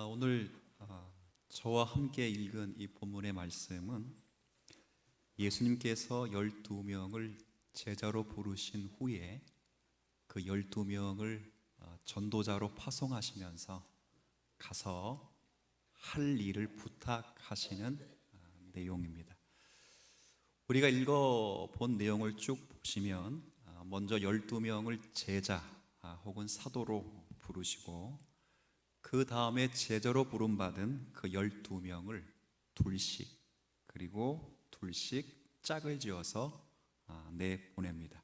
오늘 저와 함께 읽은 이 본문의 말씀은 예수님께서 12명을 제자로 부르신 후에 그 12명을 전도자로 파송하시면서 가서 할 일을 부탁하시는 내용입니다. 우리가 읽어본 내용을 쭉 보시면 먼저 12명을 제자 혹은 사도로 부르시고 그 다음에 제자로 부름받은 그 12명을 둘씩 그리고 둘씩 짝을 지어서 내보냅니다.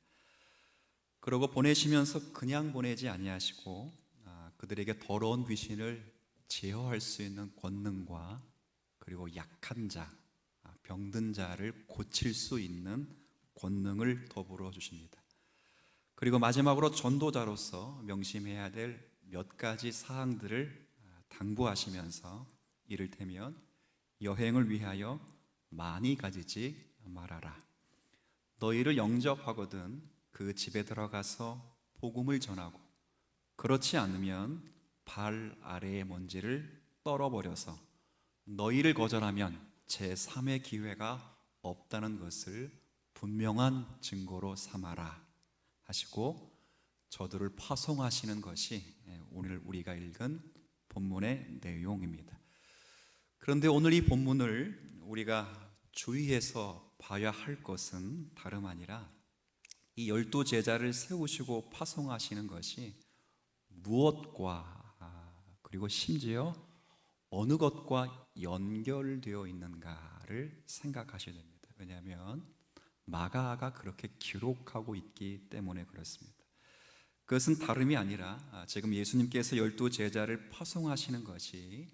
그러고 보내시면서 그냥 보내지 아니하시고 그들에게 더러운 귀신을 제어할 수 있는 권능과 그리고 약한 자, 병든 자를 고칠 수 있는 권능을 더불어 주십니다. 그리고 마지막으로 전도자로서 명심해야 될 몇 가지 사항들을 당부하시면서 이를테면 여행을 위하여 많이 가지지 말아라. 너희를 영접하거든 그 집에 들어가서 복음을 전하고 그렇지 않으면 발 아래의 먼지를 떨어버려서 너희를 거절하면 제3의 기회가 없다는 것을 분명한 증거로 삼아라 하시고 저들을 파송하시는 것이 오늘 우리가 읽은 본문의 내용입니다. 그런데 오늘 이 본문을 우리가 주의해서 봐야 할 것은 다름 아니라 이 12제자를 세우시고 파송하시는 것이 무엇과 그리고 심지어 어느 것과 연결되어 있는가를 생각하셔야 됩니다. 왜냐하면 마가가 그렇게 기록하고 있기 때문에 그렇습니다. 그것은 다름이 아니라 지금 예수님께서 12제자를 파송하시는 것이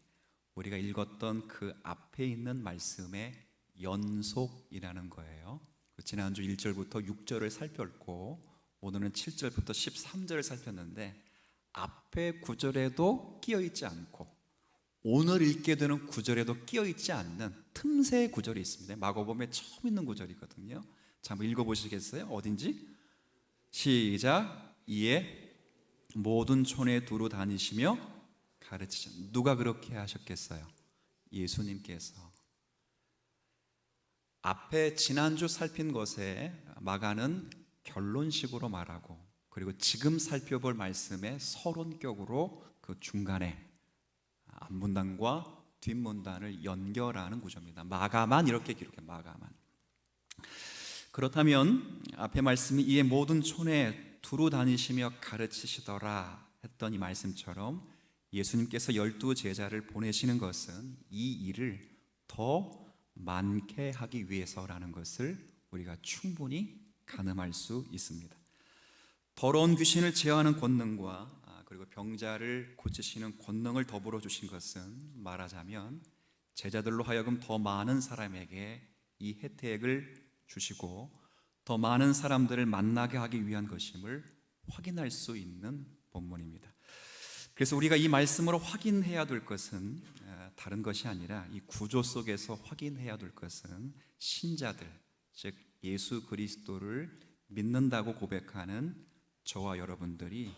우리가 읽었던 그 앞에 있는 말씀의 연속이라는 거예요. 지난주 1절부터 6절을 살폈고 오늘은 7절부터 13절을 살폈는데 앞에 구절에도 끼어있지 않고 오늘 읽게 되는 구절에도 끼어있지 않는 틈새 구절이 있습니다. 마가복음에 처음 있는 구절이거든요. 자, 한번 읽어보시겠어요? 어딘지? 시작. 이에 모든 촌에 두루 다니시며 가르치셨. 누가 그렇게 하셨겠어요? 예수님께서. 앞에 지난주 살핀 것에 마가는 결론식으로 말하고 그리고 지금 살펴볼 말씀의 서론격으로 그 중간에 앞문단과 뒷문단을 연결하는 구조입니다. 마가만 이렇게 기록해. 마가만. 그렇다면 앞에 말씀이 이에 모든 촌에 두루 다니시며 가르치시더라 했던 이 말씀처럼 예수님께서 12제자를 보내시는 것은 이 일을 더 많게 하기 위해서라는 것을 우리가 충분히 가늠할 수 있습니다. 더러운 귀신을 제어하는 권능과 그리고 병자를 고치시는 권능을 더불어 주신 것은 말하자면 제자들로 하여금 더 많은 사람에게 이 혜택을 주시고 더 많은 사람들을 만나게 하기 위한 것임을 확인할 수 있는 본문입니다. 그래서 우리가 이 말씀으로 확인해야 될 것은 다른 것이 아니라 이 구조 속에서 확인해야 될 것은 신자들, 즉 예수 그리스도를 믿는다고 고백하는 저와 여러분들이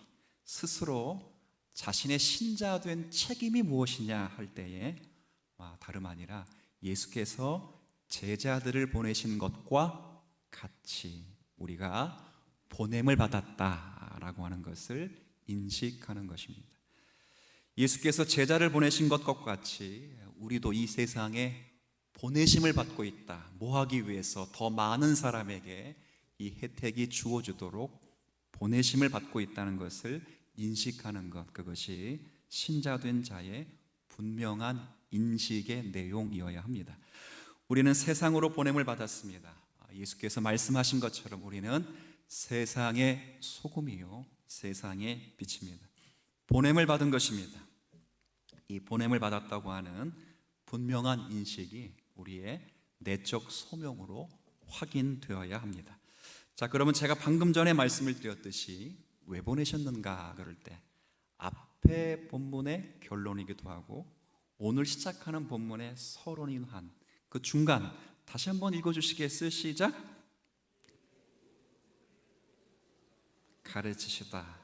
스스로 자신의 신자된 책임이 무엇이냐 할 때에 다름 아니라 예수께서 제자들을 보내신 것과 같이 우리가 보냄을 받았다라고 하는 것을 인식하는 것입니다. 예수께서 제자를 보내신 것과 같이 우리도 이 세상에 보내심을 받고 있다. 뭐 하기 위해서 더 많은 사람에게 이 혜택이 주어지도록 보내심을 받고 있다는 것을 인식하는 것, 그것이 신자된 자의 분명한 인식의 내용이어야 합니다. 우리는 세상으로 보냄을 받았습니다. 예수께서 말씀하신 것처럼 우리는 세상의 소금이요 세상의 빛입니다. 보냄을 받은 것입니다. 이 보냄을 받았다고 하는 분명한 인식이 우리의 내적 소명으로 확인되어야 합니다. 자, 그러면 제가 방금 전에 말씀을 드렸듯이 왜 보내셨는가 그럴 때 앞에 본문의 결론이기도 하고 오늘 시작하는 본문의 서론이기도 한 그 중간 다시 한번 읽어주시겠어요? 시작. 가르치시다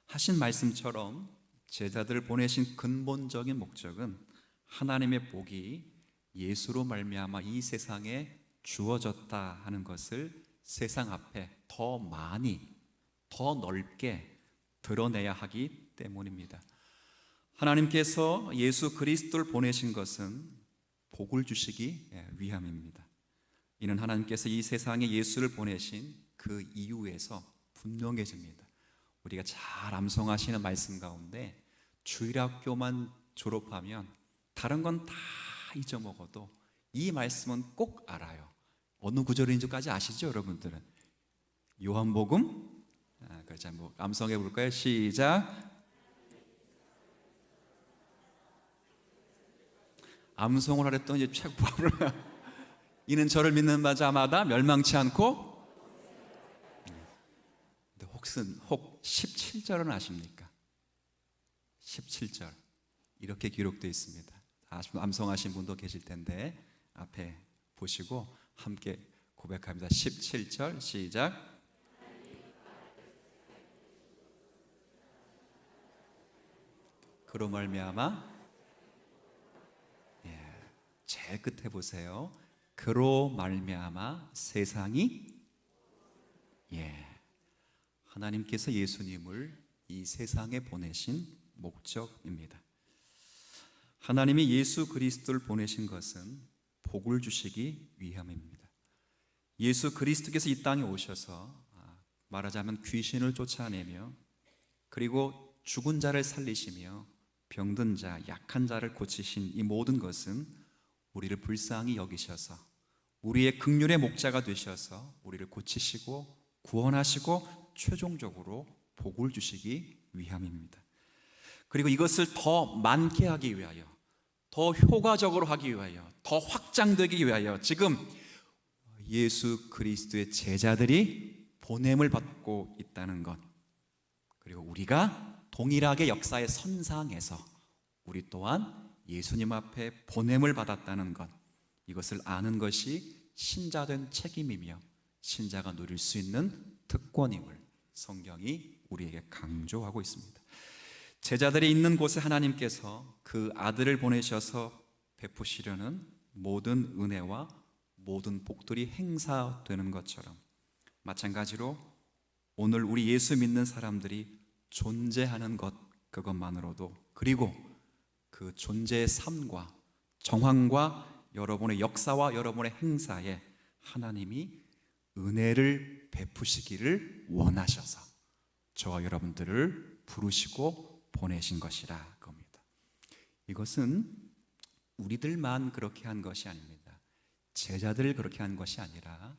하신 말씀처럼 제자들을 보내신 근본적인 목적은 하나님의 복이 예수로 말미암아 이 세상에 주어졌다 하는 것을 세상 앞에 더 많이, 더 넓게 드러내야 하기 때문입니다. 하나님께서 예수 그리스도를 보내신 것은 복을 주시기 위함입니다. 이는 하나님께서 이 세상에 예수를 보내신 그 이유에서 분명해집니다. 우리가 잘 암송하시는 말씀 가운데 주일학교만 졸업하면 다른 건 다 잊어먹어도 이 말씀은 꼭 알아요. 어느 구절인지까지 아시죠, 여러분들은? 요한복음, 그렇죠. 뭐 암송해 볼까요? 시작. 암송을 하랬더니 이제 책법을 이는 저를 믿는 자마다 멸망치 않고. 근데 혹 17절은 아십니까? 17절 이렇게 기록되어 있습니다. 암송하신 분도 계실 텐데 앞에 보시고 함께 고백합니다. 17절 시작. 그로 말미암아, 제 끝에 보세요. 그로 말미암아 세상이, 하나님께서 예수님을 이 세상에 보내신 목적입니다. 하나님이 예수 그리스도를 보내신 것은 복을 주시기 위함입니다. 예수 그리스도께서 이 땅에 오셔서 말하자면 귀신을 쫓아내며, 그리고 죽은 자를 살리시며 병든 자, 약한 자를 고치신 이 모든 것은 우리를 불쌍히 여기셔서 우리의 긍휼의 목자가 되셔서 우리를 고치시고 구원하시고 최종적으로 복을 주시기 위함입니다. 그리고 이것을 더 많게 하기 위하여, 더 효과적으로 하기 위하여, 더 확장되기 위하여 지금 예수 그리스도의 제자들이 보냄을 받고 있다는 것, 그리고 우리가 동일하게 역사의 선상에서 우리 또한 예수님 앞에 보냄을 받았다는 것, 이것을 아는 것이 신자된 책임이며 신자가 누릴 수 있는 특권임을 성경이 우리에게 강조하고 있습니다. 제자들이 있는 곳에 하나님께서 그 아들을 보내셔서 베푸시려는 모든 은혜와 모든 복들이 행사되는 것처럼, 마찬가지로 오늘 우리 예수 믿는 사람들이 존재하는 것, 그것만으로도, 그리고 그 존재의 삶과 정황과 여러분의 역사와 여러분의 행사에 하나님이 은혜를 베푸시기를 원하셔서 저와 여러분들을 부르시고 보내신 것이라 겁니다. 이것은 우리들만 그렇게 한 것이 아닙니다. 제자들을 그렇게 한 것이 아니라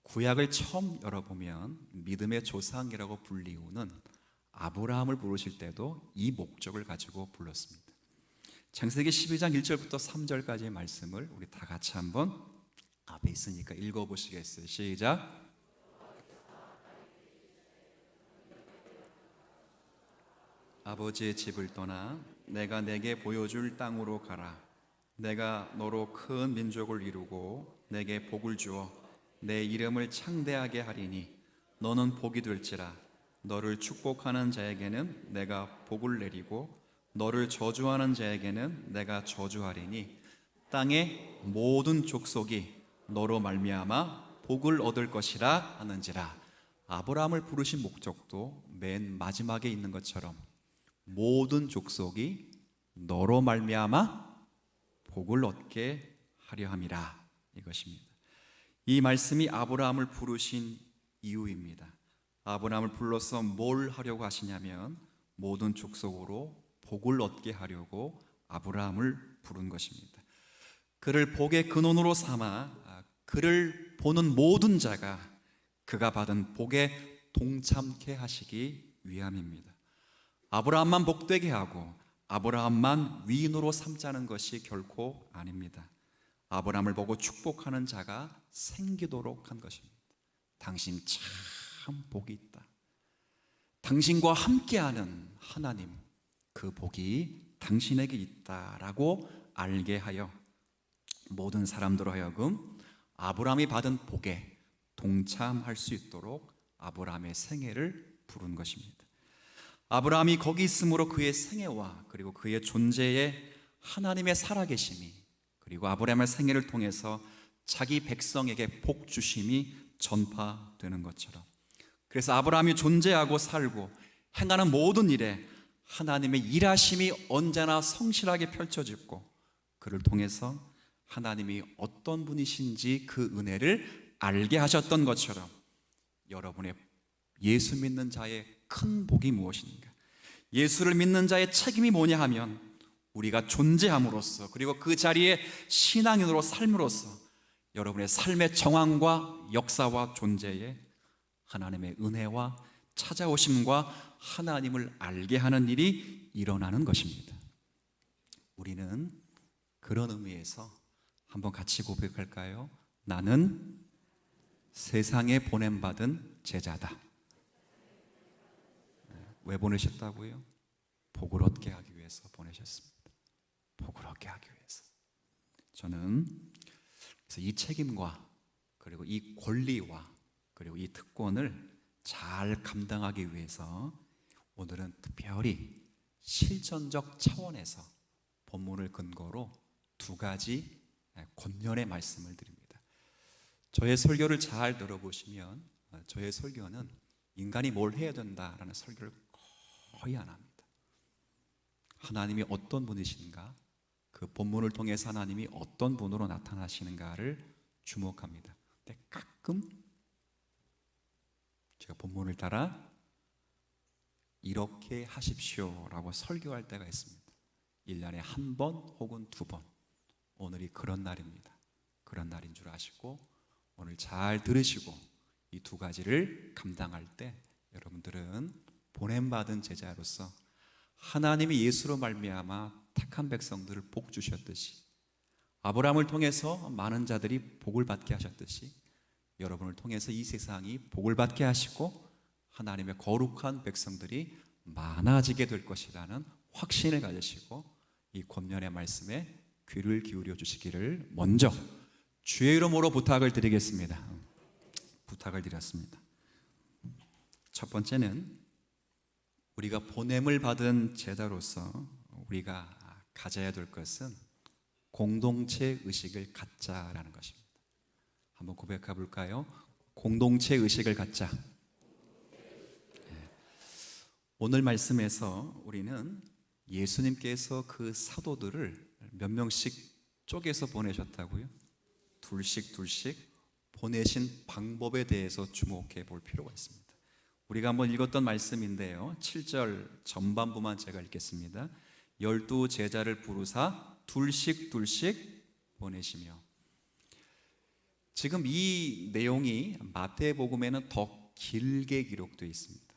구약을 처음 열어보면 믿음의 조상이라고 불리우는 아브라함을 부르실 때도 이 목적을 가지고 불렀습니다. 창세기 12장 1절부터 3절까지의 말씀을 우리 다 같이 한번 앞에 있으니까 읽어보시겠어요? 시작. 아버지의 집을 떠나 내가 내게 보여줄 땅으로 가라. 내가 너로 큰 민족을 이루고 내게 복을 주어 내 이름을 창대하게 하리니 너는 복이 될지라. 너를 축복하는 자에게는 내가 복을 내리고 너를 저주하는 자에게는 내가 저주하리니 땅의 모든 족속이 너로 말미암아 복을 얻을 것이라 하는지라. 아브라함을 부르신 목적도 맨 마지막에 있는 것처럼 모든 족속이 너로 말미암아 복을 얻게 하려 함이라, 이것입니다. 이 말씀이 아브라함을 부르신 이유입니다. 아브라함을 불러서 뭘 하려고 하시냐면 모든 족속으로 복을 얻게 하려고 아브라함을 부른 것입니다. 그를 복의 근원으로 삼아 그를 보는 모든 자가 그가 받은 복에 동참케 하시기 위함입니다. 아브라함만 복되게 하고 아브라함만 위인으로 삼자는 것이 결코 아닙니다. 아브라함을 보고 축복하는 자가 생기도록 한 것입니다. 당신 참 복이 있다. 당신과 함께하는 하나님, 그 복이 당신에게 있다라고 알게 하여 모든 사람들로 하여금 아브라함이 받은 복에 동참할 수 있도록 아브라함의 생애를 부른 것입니다. 아브라함이 거기 있으므로 그의 생애와 그리고 그의 존재에 하나님의 살아계심이, 그리고 아브라함의 생애를 통해서 자기 백성에게 복 주심이 전파되는 것처럼, 그래서 아브라함이 존재하고 살고 행하는 모든 일에 하나님의 일하심이 언제나 성실하게 펼쳐지고, 그를 통해서 하나님이 어떤 분이신지 그 은혜를 알게 하셨던 것처럼, 여러분의 예수 믿는 자의 큰 복이 무엇인가? 예수를 믿는 자의 책임이 뭐냐 하면, 우리가 존재함으로써 그리고 그 자리에 신앙인으로 삶으로써 여러분의 삶의 정황과 역사와 존재에 하나님의 은혜와 찾아오심과 하나님을 알게 하는 일이 일어나는 것입니다. 우리는 그런 의미에서 한번 같이 고백할까요? 나는 세상에 보냄받은 제자다. 왜 보내셨다고요? 복을 얻게 하기 위해서 보내셨습니다. 복을 얻게 하기 위해서. 저는 그래서 이 책임과 그리고 이 권리와 그리고 이 특권을 잘 감당하기 위해서 오늘은 특별히 실천적 차원에서 본문을 근거로 두 가지 권면의 말씀을 드립니다. 저의 설교를 잘 들어보시면 저의 설교는 인간이 뭘 해야 된다라는 설교를 거의 안 합니다. 하나님이 어떤 분이신가, 그 본문을 통해서 하나님이 어떤 분으로 나타나시는가를 주목합니다. 근데 가끔 제가 본문을 따라 이렇게 하십시오라고 설교할 때가 있습니다. 1년에 한 번 혹은 두 번. 오늘이 그런 날입니다. 그런 날인 줄 아시고 오늘 잘 들으시고 이 두 가지를 감당할 때 여러분들은 보냄받은 제자로서 하나님이 예수로 말미암아 택한 백성들을 복 주셨듯이, 아브라함을 통해서 많은 자들이 복을 받게 하셨듯이 여러분을 통해서 이 세상이 복을 받게 하시고 하나님의 거룩한 백성들이 많아지게 될 것이라는 확신을 가지시고 이 권면의 말씀에 귀를 기울여 주시기를 먼저 주의 이름으로 부탁을 드리겠습니다. 부탁을 드렸습니다. 첫 번째는 우리가 보냄을 받은 제자로서 우리가 가져야 될 것은 공동체 의식을 갖자라는 것입니다. 한번 고백해 볼까요? 공동체 의식을 갖자. 오늘 말씀에서 우리는 예수님께서 그 사도들을 몇 명씩 쪼개서 보내셨다고요? 둘씩 보내신 방법에 대해서 주목해 볼 필요가 있습니다. 우리가 한번 읽었던 말씀인데요, 7절 전반부만 제가 읽겠습니다. 12 제자를 부르사 둘씩 보내시며. 지금 이 내용이 마태복음에는 더 길게 기록되어 있습니다.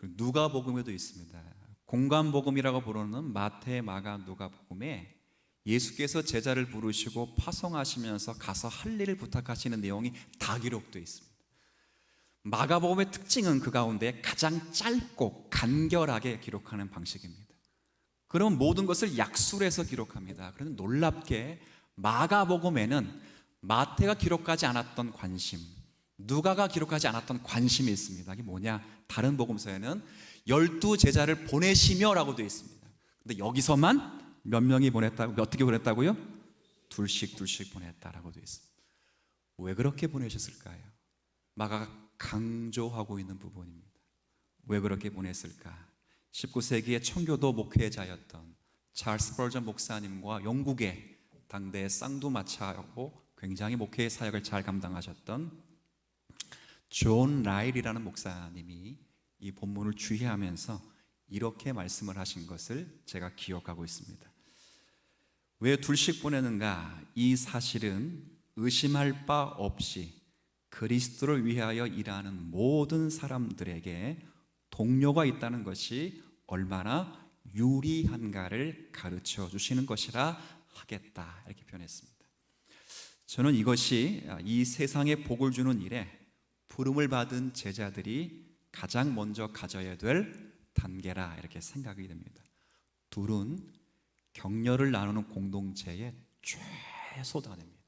누가복음에도 있습니다. 공관복음이라고 부르는 마태, 마가, 누가복음에 예수께서 제자를 부르시고 파송하시면서 가서 할 일을 부탁하시는 내용이 다 기록되어 있습니다. 마가복음의 특징은 그 가운데 가장 짧고 간결하게 기록하는 방식입니다. 그럼 모든 것을 약술해서 기록합니다. 그런데 놀랍게 마가복음에는 마태가 기록하지 않았던 관심, 누가가 기록하지 않았던 관심이 있습니다. 이게 뭐냐? 다른 복음서에는 12 제자를 보내시며 라고 되어 있습니다. 근데 여기서만 몇 명이 보냈다고, 어떻게 보냈다고요? 둘씩 보냈다라고 되어 있습니다. 왜 그렇게 보내셨을까요? 마가가 강조하고 있는 부분입니다. 왜 그렇게 보냈을까? 19세기의 청교도 목회자였던 찰스 스펄전 목사님과 영국의 당대 쌍두마차하고 굉장히 목회 사역을 잘 감당하셨던 존 라일이라는 목사님이 이 본문을 주의하면서 이렇게 말씀을 하신 것을 제가 기억하고 있습니다. 왜 둘씩 보내는가? 이 사실은 의심할 바 없이 그리스도를 위하여 일하는 모든 사람들에게 동료가 있다는 것이 얼마나 유리한가를 가르쳐 주시는 것이라 하겠다, 이렇게 표현했습니다. 저는 이것이 이 세상에 복을 주는 일에 부름을 받은 제자들이 가장 먼저 가져야 될 단계라, 이렇게 생각이 됩니다. 둘은 격려를 나누는 공동체의 최소단입니다.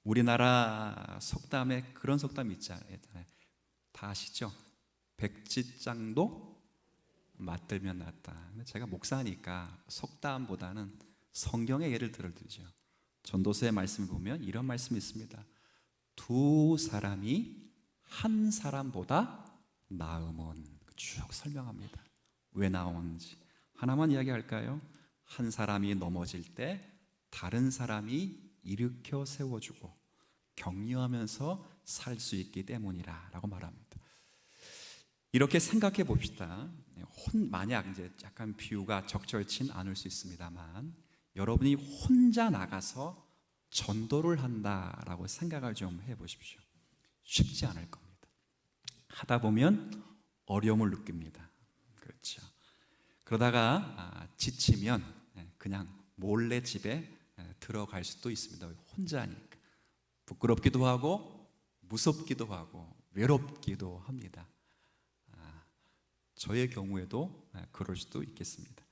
우리나라 속담에 그런 속담이 있잖아요. 다 아시죠? 백지장도 맞들면 낫다. 근데 제가 목사니까 속담보다는 성경의 예를 들어드리죠. 전도서의 말씀을 보면 이런 말씀이 있습니다. 두 사람이 한 사람보다 나음은, 쭉 설명합니다. 왜 나오는지 하나만 이야기할까요? 한 사람이 넘어질 때 다른 사람이 일으켜 세워주고 격려하면서 살 수 있기 때문이라 라고 말합니다. 이렇게 생각해 봅시다. 만약 이제 약간 비유가 적절치 않을 수 있습니다만, 여러분이 혼자 나가서 전도를 한다라고 생각을 좀 해보십시오. 쉽지 않을 겁니다. 하다 보면 어려움을 느낍니다. 그렇죠. 그러다가 지치면 그냥 몰래 집에 들어갈 수도 있습니다. 혼자니까. 부끄럽기도 하고 무섭기도 하고 외롭기도 합니다. 저의 경우에도 그럴 수도 있겠습니다.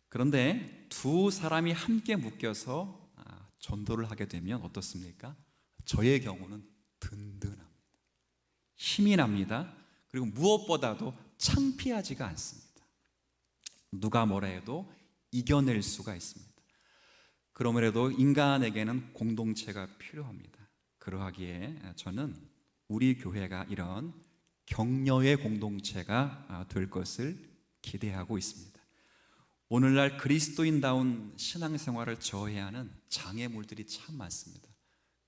그런데 두 사람이 함께 묶여서 전도를 하게 되면 어떻습니까? 저의 경우는 든든합니다. 힘이 납니다. 그리고 무엇보다도 창피하지가 않습니다. 누가 뭐라 해도 이겨낼 수가 있습니다. 그러므로도 인간에게는 공동체가 필요합니다. 그러하기에 저는 우리 교회가 이런 격려의 공동체가 될 것을 기대하고 있습니다. 오늘날 그리스도인다운 신앙생활을 저해하는 장애물들이 참 많습니다.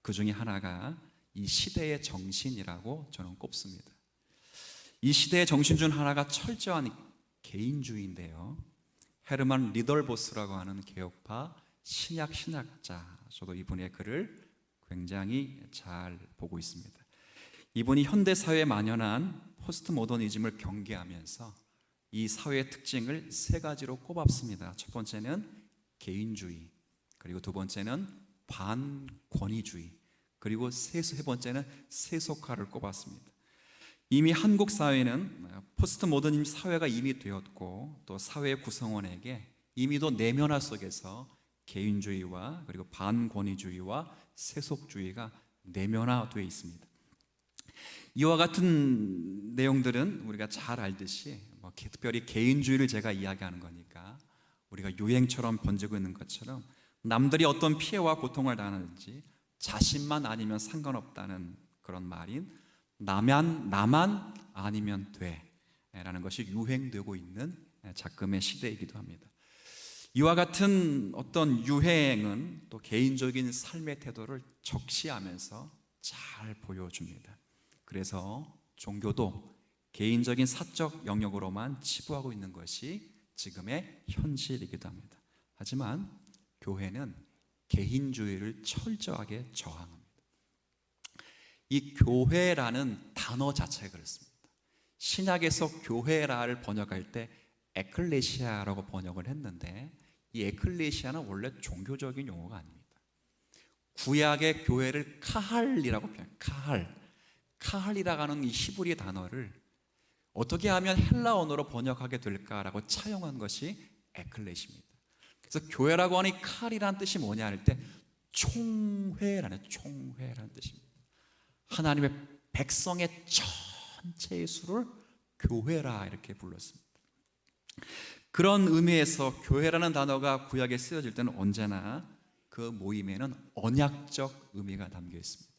그 중에 하나가 이 시대의 정신이라고 저는 꼽습니다. 이 시대의 정신 중 하나가 철저한 개인주의인데요. 헤르만 리덜보스라고 하는 개혁파 신약 신학자, 저도 이분의 글을 굉장히 잘 보고 있습니다. 이분이 현대 사회에 만연한 포스트 모더니즘을 경계하면서 이 사회의 특징을 세 가지로 꼽았습니다. 첫 번째는 개인주의, 그리고 두 번째는 반권위주의, 그리고 세 번째는 세속화를 꼽았습니다. 이미 한국 사회는 포스트 모더니즘 사회가 이미 되었고, 또 사회 구성원에게 이미도 내면화 속에서 개인주의와 그리고 반권위주의와 세속주의가 내면화되어 있습니다. 이와 같은 내용들은 우리가 잘 알듯이 특별히 개인주의를 제가 이야기하는 거니까 우리가 유행처럼 번지고 있는 것처럼 남들이 어떤 피해와 고통을 당하는지 자신만 아니면 상관없다는 그런 말인 나만 아니면 돼 라는 것이 유행되고 있는 작금의 시대이기도 합니다. 이와 같은 어떤 유행은 또 개인적인 삶의 태도를 적시하면서 잘 보여줍니다. 그래서 종교도 개인적인 사적 영역으로만 치부하고 있는 것이 지금의 현실이기도 합니다. 하지만 교회는 개인주의를 철저하게 저항합니다. 이 교회라는 단어 자체가 그렇습니다. 신약에서 교회라를 번역할 때 에클레시아라고 번역을 했는데, 이 에클레시아는 원래 종교적인 용어가 아닙니다. 구약의 교회를 카할이라고 표현해요. 카할이라고 하는 이 히브리 단어를 어떻게 하면 헬라 언어로 번역하게 될까라고 차용한 것이 에클레시입니다. 그래서 교회라고 하는 이 카할이라는 뜻이 뭐냐 할 때 총회라는 뜻입니다. 하나님의 백성의 전체의 수를 교회라 이렇게 불렀습니다. 그런 의미에서 교회라는 단어가 구약에 쓰여질 때는 언제나 그 모임에는 언약적 의미가 담겨 있습니다.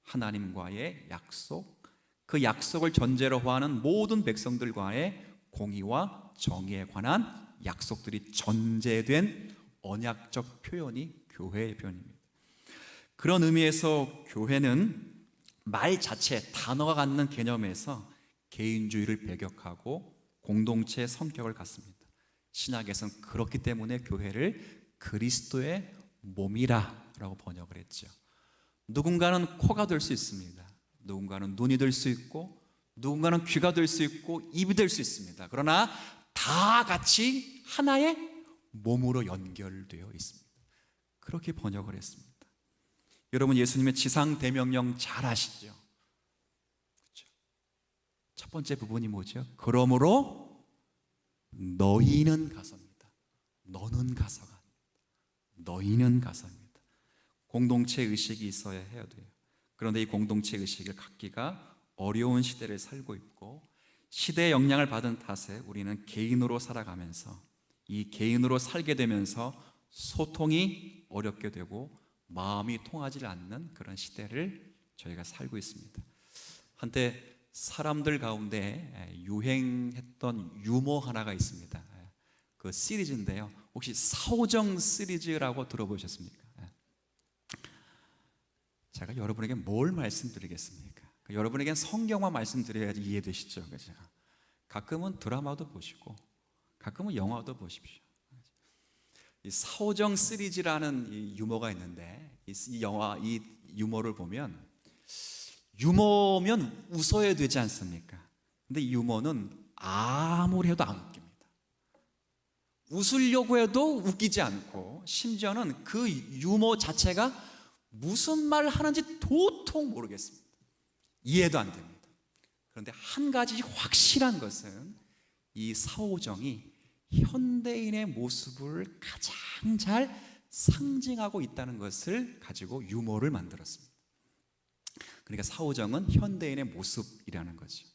하나님과의 약속, 그 약속을 전제로 하는 모든 백성들과의 공의와 정의에 관한 약속들이 전제된 언약적 표현이 교회의 표현입니다. 그런 의미에서 교회는 말 자체, 단어가 갖는 개념에서 개인주의를 배격하고 공동체의 성격을 갖습니다. 신약에서는 그렇기 때문에 교회를 그리스도의 몸이라고 번역을 했죠. 누군가는 코가 될 수 있습니다. 누군가는 눈이 될 수 있고, 누군가는 귀가 될 수 있고, 입이 될 수 있습니다. 그러나 다 같이 하나의 몸으로 연결되어 있습니다. 그렇게 번역을 했습니다. 여러분, 예수님의 지상 대명령 잘 아시죠? 그렇죠? 첫 번째 부분이 뭐죠? 그러므로 너희는 가서입니다. 너는 가서가 아닙니다. 너희는 가서입니다. 공동체 의식이 있어야 해야 돼요. 그런데 이 공동체 의식을 갖기가 어려운 시대를 살고 있고, 시대의 영향을 받은 탓에 우리는 개인으로 살아가면서 이 개인으로 살게 되면서 소통이 어렵게 되고 마음이 통하지 않는 그런 시대를 저희가 살고 있습니다. 한때 사람들 가운데 유행했던 유머 하나가 있습니다. 그 시리즈인데요. 혹시 사오정 시리즈라고 들어보셨습니까? 제가 여러분에게 뭘 말씀드리겠습니까? 여러분에겐 성경만 말씀드려야지 이해되시죠? 그죠? 가끔은 드라마도 보시고 가끔은 영화도 보십시오. 이 사오정 시리즈라는 이 유머가 있는데 이 영화, 이 유머를 보면 유머면 웃어야 되지 않습니까? 근데 이 유머는 아무리 해도 안 웃깁니다. 웃으려고 해도 웃기지 않고 심지어는 그 유머 자체가 무슨 말을 하는지 도통 모르겠습니다. 이해도 안 됩니다. 그런데 한 가지 확실한 것은 이 사오정이 현대인의 모습을 가장 잘 상징하고 있다는 것을 가지고 유머를 만들었습니다. 그러니까 사오정은 현대인의 모습이라는 거죠.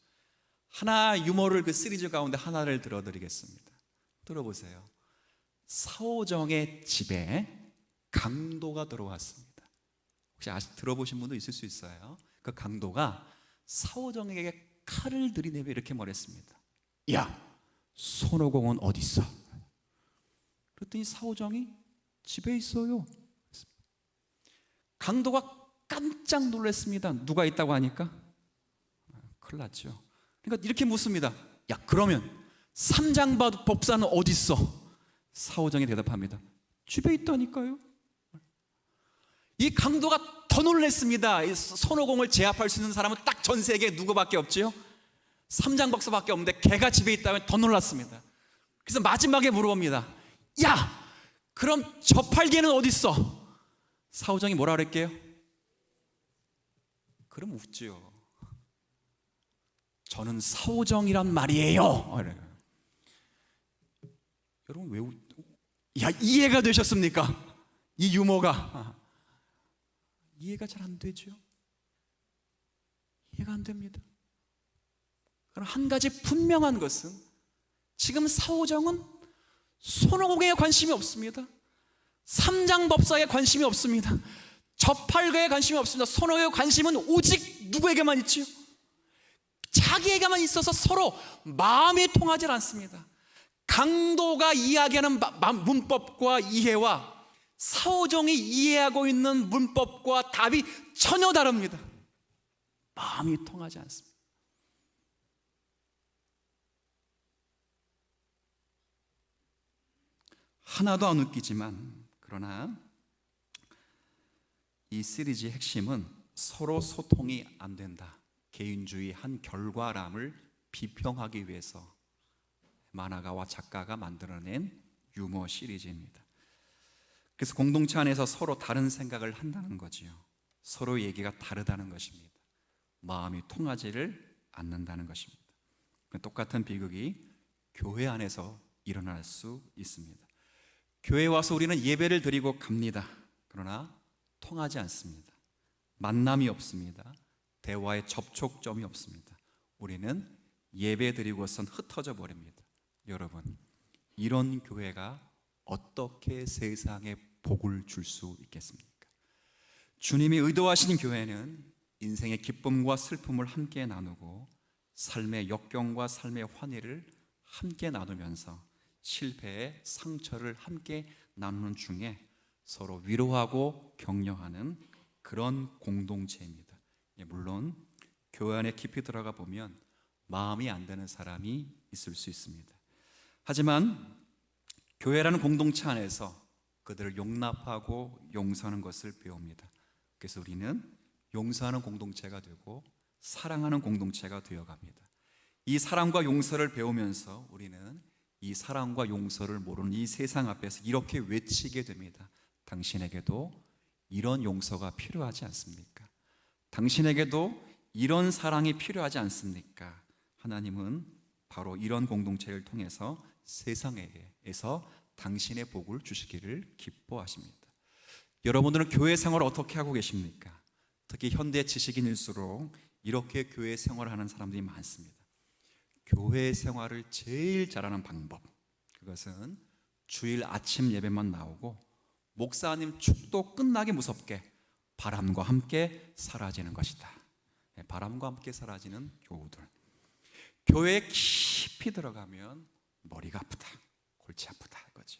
하나 유머를 그 시리즈 가운데 하나를 들어드리겠습니다. 들어보세요. 사오정의 집에 강도가 들어왔습니다. 혹시 들어보신 분도 있을 수 있어요. 그 강도가 사오정에게 칼을 들이대며 이렇게 말했습니다. 야, 손오공은 어디 있어? 그랬더니 사오정이 집에 있어요. 강도가 깜짝 놀랐습니다. 누가 있다고 하니까 큰일 났죠. 그러니까 이렇게 묻습니다. 야, 그러면 삼장법사는 어디 있어? 사오정이 대답합니다. 집에 있다니까요. 이 강도가 더 놀랐습니다. 손오공을 제압할 수 있는 사람은 딱 전 세계에 누구밖에 없지요? 삼장법사밖에 없는데 걔가 집에 있다면 더 놀랐습니다. 그래서 마지막에 물어봅니다. 야, 그럼 저팔계는 어디 있어? 사오정이 뭐라 그랬게요? 그럼 웃지요. 저는 사오정이란 말이에요. 여러분 왜 야, 이해가 되셨습니까? 이 유머가 이해가 잘 안 되죠. 이해가 안 됩니다. 그럼 한 가지 분명한 것은 지금 사오정은 손오공에 관심이 없습니다. 삼장법사에 관심이 없습니다. 저팔계에 관심이 없습니다. 손오공의 관심은 오직 누구에게만 있지요? 자기에게만 있어서 서로 마음이 통하지 않습니다. 강도가 이야기하는 문법과 이해와 사오정이 이해하고 있는 문법과 답이 전혀 다릅니다. 마음이 통하지 않습니다. 하나도 안 웃기지만 그러나 이 시리즈의 핵심은 서로 소통이 안 된다. 개인주의 한 결과람을 비평하기 위해서 만화가와 작가가 만들어낸 유머 시리즈입니다. 그래서 공동체 안에서 서로 다른 생각을 한다는 거지요. 서로 얘기가 다르다는 것입니다. 마음이 통하지를 않는다는 것입니다. 똑같은 비극이 교회 안에서 일어날 수 있습니다. 교회에 와서 우리는 예배를 드리고 갑니다. 그러나 통하지 않습니다. 만남이 없습니다. 대화의 접촉점이 없습니다. 우리는 예배 드리고선 흩어져 버립니다. 여러분, 이런 교회가 어떻게 세상에 복을 줄 수 있겠습니까? 주님이 의도하신 교회는 인생의 기쁨과 슬픔을 함께 나누고 삶의 역경과 삶의 환희를 함께 나누면서 실패의 상처를 함께 나누는 중에 서로 위로하고 격려하는 그런 공동체입니다. 물론 교회 안에 깊이 들어가 보면 마음이 안 되는 사람이 있을 수 있습니다. 하지만 교회라는 공동체 안에서 그들을 용납하고 용서하는 것을 배웁니다. 그래서 우리는 용서하는 공동체가 되고 사랑하는 공동체가 되어갑니다. 이 사랑과 용서를 배우면서 우리는 이 사랑과 용서를 모르는 이 세상 앞에서 이렇게 외치게 됩니다. 당신에게도 이런 용서가 필요하지 않습니까? 당신에게도 이런 사랑이 필요하지 않습니까? 하나님은 바로 이런 공동체를 통해서 세상에서 당신의 복을 주시기를 기뻐하십니다. 여러분들은 교회 생활을 어떻게 하고 계십니까? 특히 현대 지식인일수록 이렇게 교회 생활을 하는 사람들이 많습니다. 교회 생활을 제일 잘하는 방법, 그것은 주일 아침 예배만 나오고 목사님 축도 끝나기 무섭게 바람과 함께 사라지는 것이다. 바람과 함께 사라지는 교우들. 교회에 깊이 들어가면 머리가 아프다, 골치 아프다 이거죠.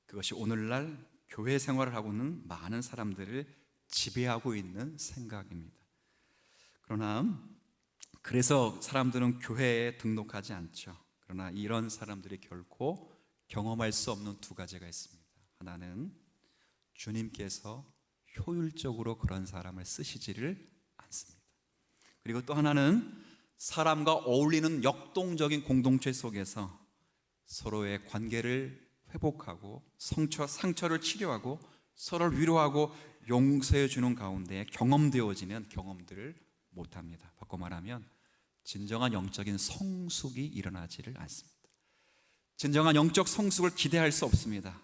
그것이 오늘날 교회 생활을 하고 있는 많은 사람들을 지배하고 있는 생각입니다. 그러나 그래서 사람들은 교회에 등록하지 않죠. 그러나 이런 사람들이 결코 경험할 수 없는 두 가지가 있습니다. 하나는 주님께서 효율적으로 그런 사람을 쓰시지를 않습니다. 그리고 또 하나는 사람과 어울리는 역동적인 공동체 속에서 서로의 관계를 회복하고 상처를 치료하고 서로를 위로하고 용서해 주는 가운데 경험되어지는 경험들을 못합니다. 바꿔 말하면 진정한 영적인 성숙이 일어나지를 않습니다. 진정한 영적 성숙을 기대할 수 없습니다.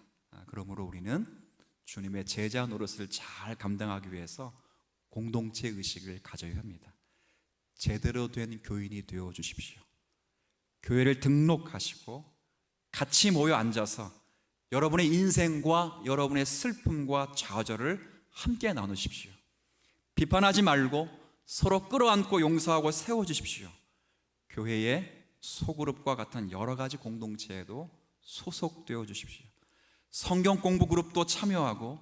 그러므로 우리는 주님의 제자 노릇을 잘 감당하기 위해서 공동체 의식을 가져야 합니다. 제대로 된 교인이 되어 주십시오. 교회를 등록하시고 같이 모여 앉아서 여러분의 인생과 여러분의 슬픔과 좌절을 함께 나누십시오. 비판하지 말고 서로 끌어안고 용서하고 세워주십시오. 교회의 소그룹과 같은 여러 가지 공동체에도 소속되어 주십시오. 성경 공부 그룹도 참여하고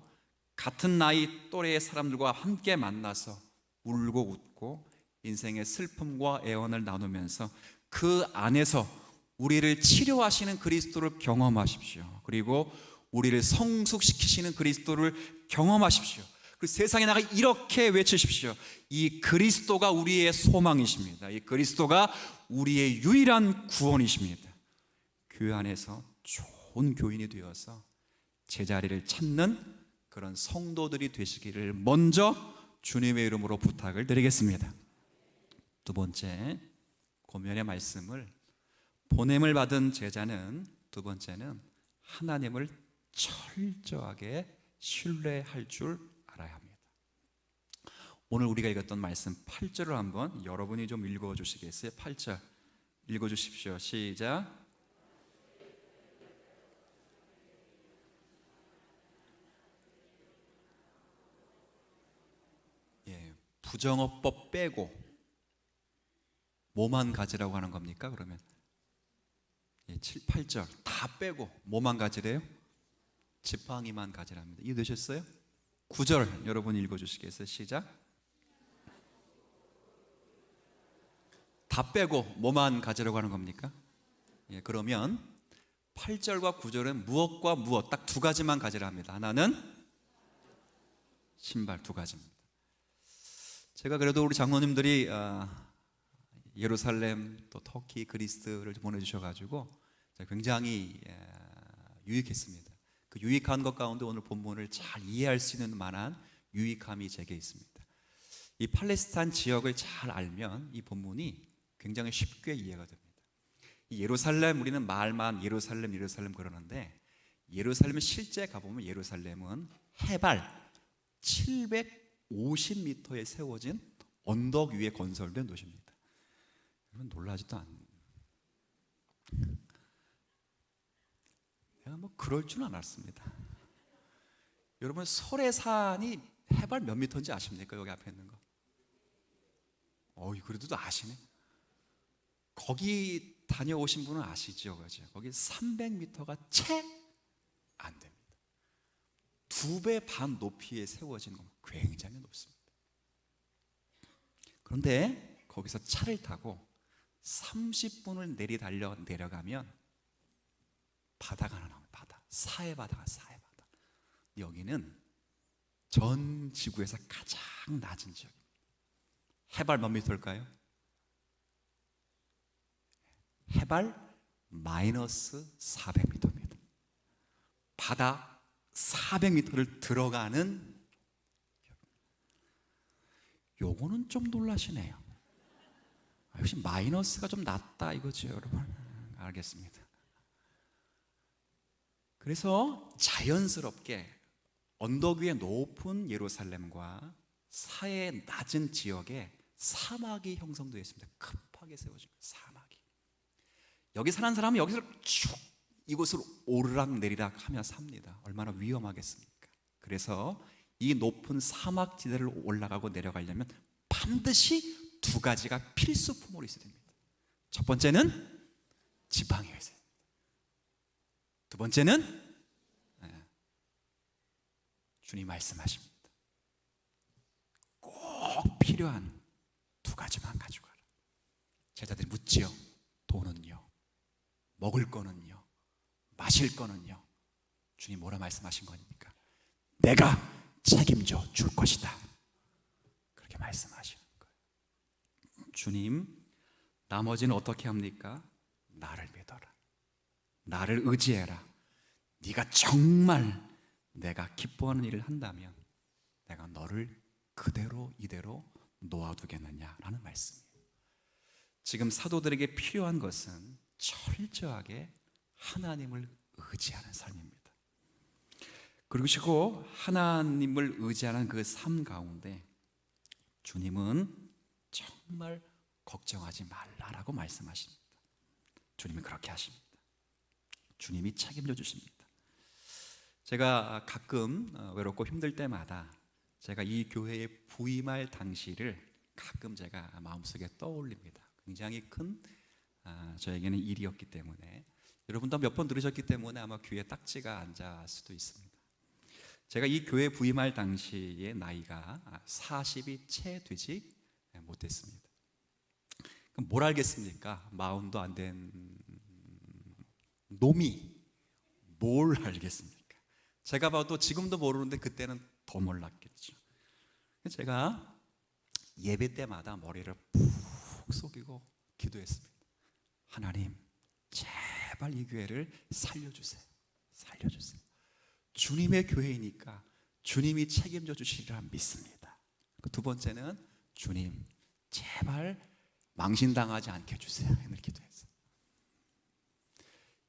같은 나이 또래의 사람들과 함께 만나서 울고 웃고 인생의 슬픔과 애원을 나누면서 그 안에서 우리를 치료하시는 그리스도를 경험하십시오. 그리고 우리를 성숙시키시는 그리스도를 경험하십시오. 그 세상에 나가 이렇게 외치십시오. 이 그리스도가 우리의 소망이십니다. 이 그리스도가 우리의 유일한 구원이십니다. 교회 안에서 좋은 교인이 되어서 제자리를 찾는 그런 성도들이 되시기를 먼저 주님의 이름으로 부탁을 드리겠습니다. 두 번째, 고면의 말씀을 보냄을 받은 제자는 두 번째는 하나님을 철저하게 신뢰할 줄 알아야 합니다. 오늘 우리가 읽었던 말씀 8절을 한번 여러분이 좀 읽어주시겠어요? 8절 읽어주십시오. 시작. 부정어법 빼고 뭐만 가지라고 하는 겁니까? 그러면 7, 8절 다 빼고 뭐만 가지래요? 지팡이만 가지랍니다. 이해되셨어요? 9절 여러분 읽어주시겠어요? 시작. 다 빼고 뭐만 가지라고 하는 겁니까? 그러면 8절과 9절은 무엇과 무엇 딱 두 가지만 가지랍니다. 하나는 신발 두 가지입니다. 제가 그래도 우리 장로님들이 예루살렘 또 터키 그리스를 보내주셔가지고 굉장히 유익했습니다. 그 유익한 것 가운데 오늘 본문을 잘 이해할 수 있는 만한 유익함이 제게 있습니다. 이 팔레스타인 지역을 잘 알면 이 본문이 굉장히 쉽게 이해가 됩니다. 이 예루살렘, 우리는 말만 예루살렘 그러는데 예루살렘에 실제 가보면 예루살렘은 해발 750m에 세워진 언덕 위에 건설된 도시입니다. 여러분 놀라지도 않는. 내가 뭐 그럴 줄은 알았습니다. 여러분 설해산이 해발 몇 미터인지 아십니까? 여기 앞에 있는 거. 그래도 아시네. 거기 다녀오신 분은 아시죠? 그죠? 거기 300m가 채 안 됩니다. 2배 반 높이에 세워진 건 굉장히 높습니다. 그런데 거기서 차를 타고 30분을 내려가면 바다가 하나 나옵니다. 바다. 사해바다가 사해바다. 여기는 전 지구에서 가장 낮은 지역입니다. 해발 몇 미터일까요? 해발 마이너스 400m입니다. 바다 400m를 들어가는, 요거는 좀 놀라시네요. 역시 마이너스가 좀 낮다 이거죠, 여러분. 알겠습니다. 그래서 자연스럽게 언덕 위에 높은 예루살렘과 사해 낮은 지역에 사막이 형성되어 있습니다. 급하게 세워진 사막이. 여기 사는 사람은 여기서 쭉 이곳을 오르락 내리락 하며 삽니다. 얼마나 위험하겠습니까? 그래서 이 높은 사막지대를 올라가고 내려가려면 반드시 두 가지가 필수품으로 있어야 됩니다. 첫 번째는 지팡이가 있어야 됩니다. 두 번째는 주님 말씀하십니다. 꼭 필요한 두 가지만 가져가라. 제자들이 묻지요. 돈은요? 먹을 거는요? 마실 거는요? 주님 뭐라 말씀하신 겁니까? 내가 책임져 줄 것이다. 그렇게 말씀하시는 거예요. 주님, 나머지는 어떻게 합니까? 나를 믿어라. 나를 의지해라. 네가 정말 내가 기뻐하는 일을 한다면 내가 너를 그대로 이대로 놓아두겠느냐라는 말씀이에요. 지금 사도들에게 필요한 것은 철저하게 하나님을 의지하는 삶입니다. 그리고 하나님을 의지하는 그 삶 가운데 주님은 정말 걱정하지 말라라고 말씀하십니다. 주님이 그렇게 하십니다. 주님이 책임져 주십니다. 제가 가끔 외롭고 힘들 때마다 제가 이 교회에 부임할 당시를 가끔 제가 마음속에 떠올립니다. 굉장히 큰 저에게는 일이었기 때문에, 여러분도 몇 번 들으셨기 때문에 아마 귀에 딱지가 앉을 수도 있습니다. 제가 이 교회 부임할 당시의 나이가 40이 채 되지 못했습니다. 그럼 뭘 알겠습니까? 40도 안 된 놈이 뭘 알겠습니까? 제가 봐도 지금도 모르는데 그때는 더 몰랐겠죠. 제가 예배 때마다 머리를 푹 속이고 기도했습니다. 하나님, 제발 이 교회를 살려주세요. 살려주세요. 주님의 교회이니까 주님이 책임져 주시리라 믿습니다. 두 번째는 주님, 제발 망신당하지 않게 해주세요. 이렇게 기도했어요.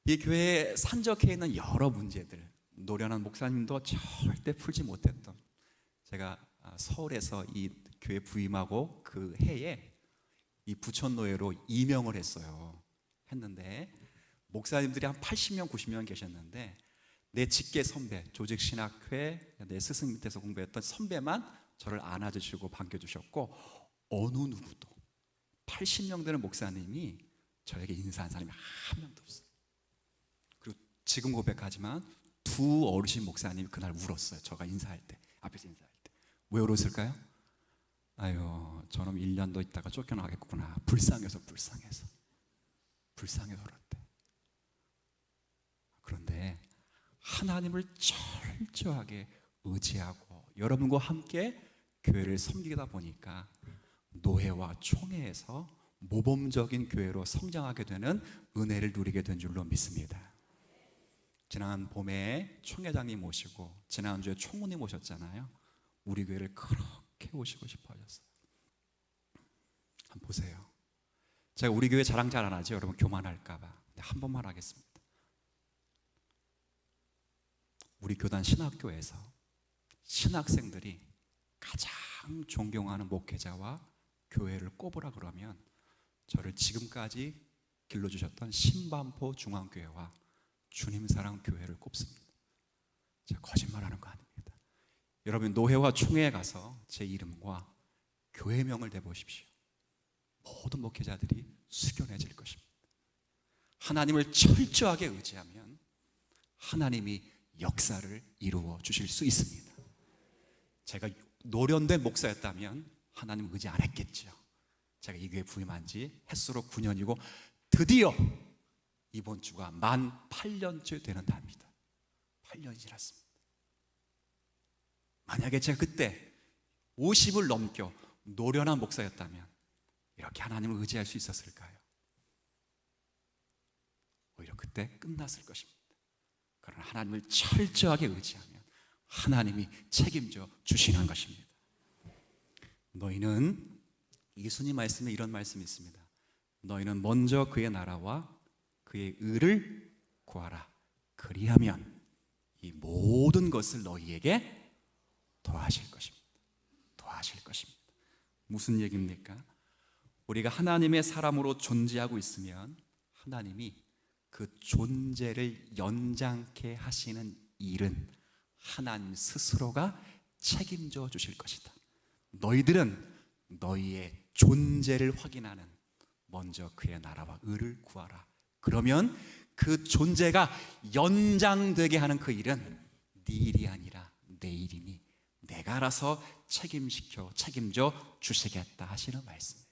이 교회에 산적해 있는 여러 문제들, 노련한 목사님도 절대 풀지 못했던, 제가 서울에서 이 교회 부임하고 그 해에 이 부천노예로 임명을 했는데 목사님들이 한 80명 90명 계셨는데 내 직계 선배, 조직신학회 내 스승 밑에서 공부했던 선배만 저를 안아주시고 반겨주셨고, 어느 누구도 80명 되는 목사님이 저에게 인사한 사람이 한 명도 없어요. 그리고 지금 고백하지만 두 어르신 목사님이 그날 울었어요. 저가 인사할 때, 앞에서 인사할 때. 왜 울었을까요? 아유, 저놈 1년 더 있다가 쫓겨나겠구나. 불쌍해서 울었대. 그런데 하나님을 철저하게 의지하고 여러분과 함께 교회를 섬기다 보니까 노회와 총회에서 모범적인 교회로 성장하게 되는 은혜를 누리게 된 줄로 믿습니다. 지난 봄에 총회장님 모시고 지난주에 총무님 오셨잖아요. 우리 교회를 그렇게 오시고 싶어 하셨어요. 한번 보세요. 제가 우리 교회 자랑 잘 안 하죠. 여러분 교만할까 봐. 한 번만 하겠습니다. 우리 교단 신학교에서 신학생들이 가장 존경하는 목회자와 교회를 꼽으라 그러면 저를 지금까지 길러주셨던 신반포 중앙교회와 주님사랑 교회를 꼽습니다. 제가 거짓말하는 거 아닙니다. 여러분 노회와 총회에 가서 제 이름과 교회명을 대보십시오. 모든 목회자들이 숙연해질 것입니다. 하나님을 철저하게 의지하면 하나님이 역사를 이루어 주실 수 있습니다. 제가 노련된 목사였다면 하나님 의지 안 했겠죠. 제가 이 교회 부임한 지 햇수로 9년이고 드디어 이번 주가 만 8년째 되는 날입니다. 8년이 지났습니다. 만약에 제가 그때 50을 넘겨 노련한 목사였다면 이렇게 하나님을 의지할 수 있었을까요? 오히려 그때 끝났을 것입니다. 그러나 하나님을 철저하게 의지하면 하나님이 책임져 주시는 것입니다. 너희는, 예수님 말씀에 이런 말씀이 있습니다. 너희는 먼저 그의 나라와 그의 의를 구하라. 그리하면 이 모든 것을 너희에게 더하실 것입니다. 더하실 것입니다. 무슨 얘기입니까? 우리가 하나님의 사람으로 존재하고 있으면 하나님이 그 존재를 연장케 하시는 일은 하나님 스스로가 책임져 주실 것이다. 너희들은 너희의 존재를 확인하는 먼저 그의 나라와 의를 구하라. 그러면 그 존재가 연장되게 하는 그 일은 네 일이 아니라 내 일이니 내가 알아서 책임져 주시겠다 하시는 말씀이에요.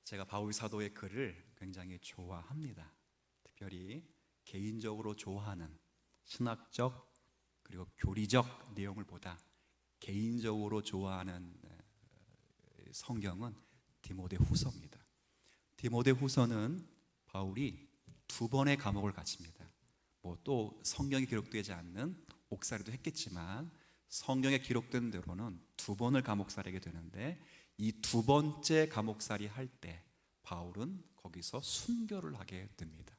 제가 바울 사도의 글을 굉장히 좋아합니다. 특별히 개인적으로 좋아하는 신학적 그리고 교리적 내용을 보다 개인적으로 좋아하는 성경은 디모데후서입니다. 디모데후서는 바울이 2번의 감옥을 갇힙니다. 또 성경에 기록되지 않는 옥살이도 했겠지만 성경에 기록된 대로는 2번을 감옥살이게 되는데 이 2번째 감옥살이 할 때 바울은 거기서 순교를 하게 됩니다.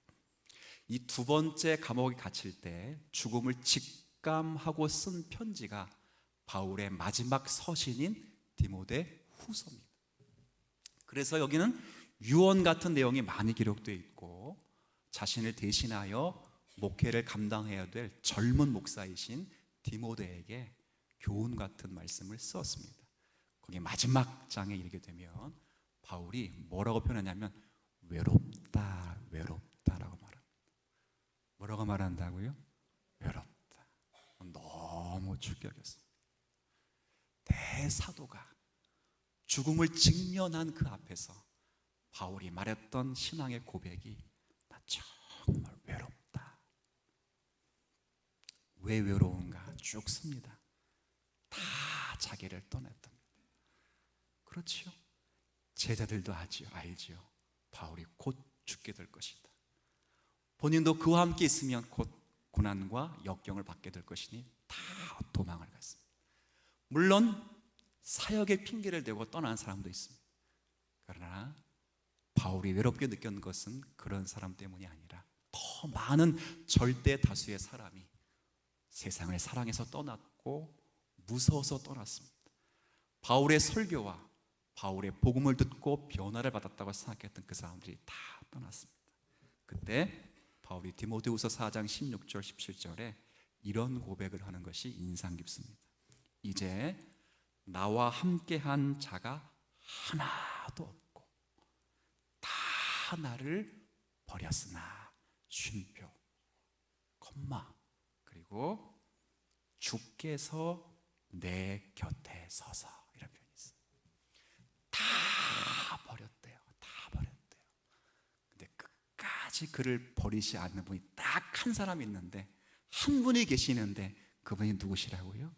이 2번째 감옥에 갇힐 때 죽음을 직감하고 쓴 편지가 바울의 마지막 서신인 디모데후서입니다. 그래서 여기는 유언 같은 내용이 많이 기록되어 있고 자신을 대신하여 목회를 감당해야 될 젊은 목사이신 디모데에게 교훈 같은 말씀을 썼습니다. 거기 마지막 장에 이르게 되면 바울이 뭐라고 표현하냐면 외롭다라고 말합니다. 뭐라고 말한다고요? 외롭다. 너무 충격이었습니다. 대사도가 죽음을 직면한 그 앞에서 바울이 말했던 신앙의 고백이 나 정말 외롭다. 왜 외로운가 쭉 씁니다. 다 자기를 떠났답니다. 그렇지요. 제자들도 알지요. 바울이 곧 죽게 될 것이다. 본인도 그와 함께 있으면 곧 고난과 역경을 받게 될 것이니 다 도망을 갔습니다. 물론 사역의 핑계를 대고 떠난 사람도 있습니다. 그러나 바울이 외롭게 느꼈는 것은 그런 사람 때문이 아니라 더 많은 절대 다수의 사람이 세상을 사랑해서 떠났고 무서워서 떠났습니다. 바울의 설교와 바울의 복음을 듣고 변화를 받았다고 생각했던 그 사람들이 다 떠났습니다. 그때 바울이 디모데후서 4장 16절 17절에 이런 고백을 하는 것이 인상 깊습니다. 이제 나와 함께한 자가 하나도 없고 다 나를 버렸으나 쉼표 콤마 그리고 주께서 내 곁에 서서 이런 표현이 있어요. 다 버렸대요. 근데 끝까지 그를 버리지 않는 분이 딱 한 사람이 있는데 한 분이 계시는데 그분이 누구시라고요?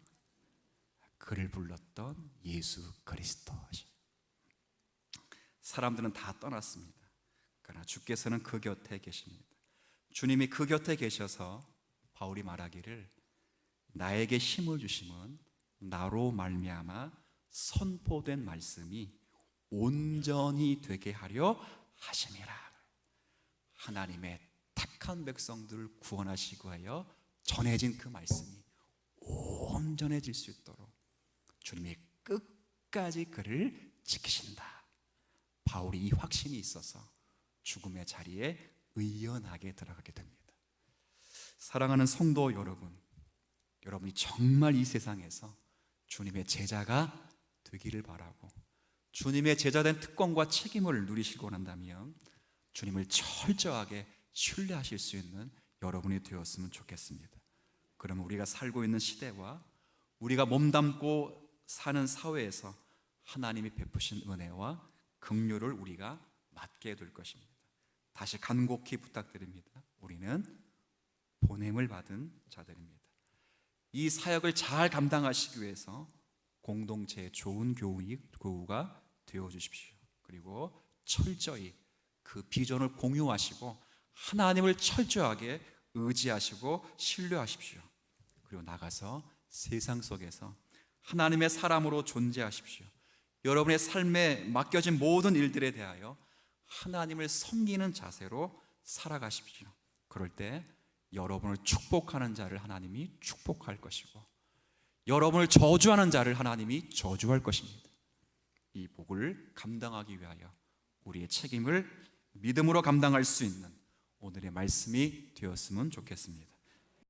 그를 불렀던 예수 그리스도. 사람들은 다 떠났습니다. 그러나 주께서는 그 곁에 계십니다. 주님이 그 곁에 계셔서 바울이 말하기를 나에게 힘을 주심은 나로 말미암아 선포된 말씀이 온전히 되게 하려 하심이라. 하나님의 택한 백성들을 구원하시고 하여 전해진 그 말씀이 온전해질 수 있도록 주님이 끝까지 그를 지키신다. 바울이 이 확신이 있어서 죽음의 자리에 의연하게 들어가게 됩니다. 사랑하는 성도 여러분, 여러분이 정말 이 세상에서 주님의 제자가 되기를 바라고 주님의 제자된 특권과 책임을 누리시고 난다면 주님을 철저하게 신뢰하실 수 있는 여러분이 되었으면 좋겠습니다. 그러면 우리가 살고 있는 시대와 우리가 몸담고 사는 사회에서 하나님이 베푸신 은혜와 긍휼을 우리가 맞게 될 것입니다. 다시 간곡히 부탁드립니다. 우리는 보냄을 받은 자들입니다. 이 사역을 잘 감당하시기 위해서 공동체의 좋은 교우가 되어주십시오. 그리고 철저히 그 비전을 공유하시고 하나님을 철저하게 의지하시고 신뢰하십시오. 그리고 나가서 세상 속에서 하나님의 사람으로 존재하십시오. 여러분의 삶에 맡겨진 모든 일들에 대하여 하나님을 섬기는 자세로 살아가십시오. 그럴 때 여러분을 축복하는 자를 하나님이 축복할 것이고 여러분을 저주하는 자를 하나님이 저주할 것입니다. 이 복을 감당하기 위하여 우리의 책임을 믿음으로 감당할 수 있는 오늘의 말씀이 되었으면 좋겠습니다.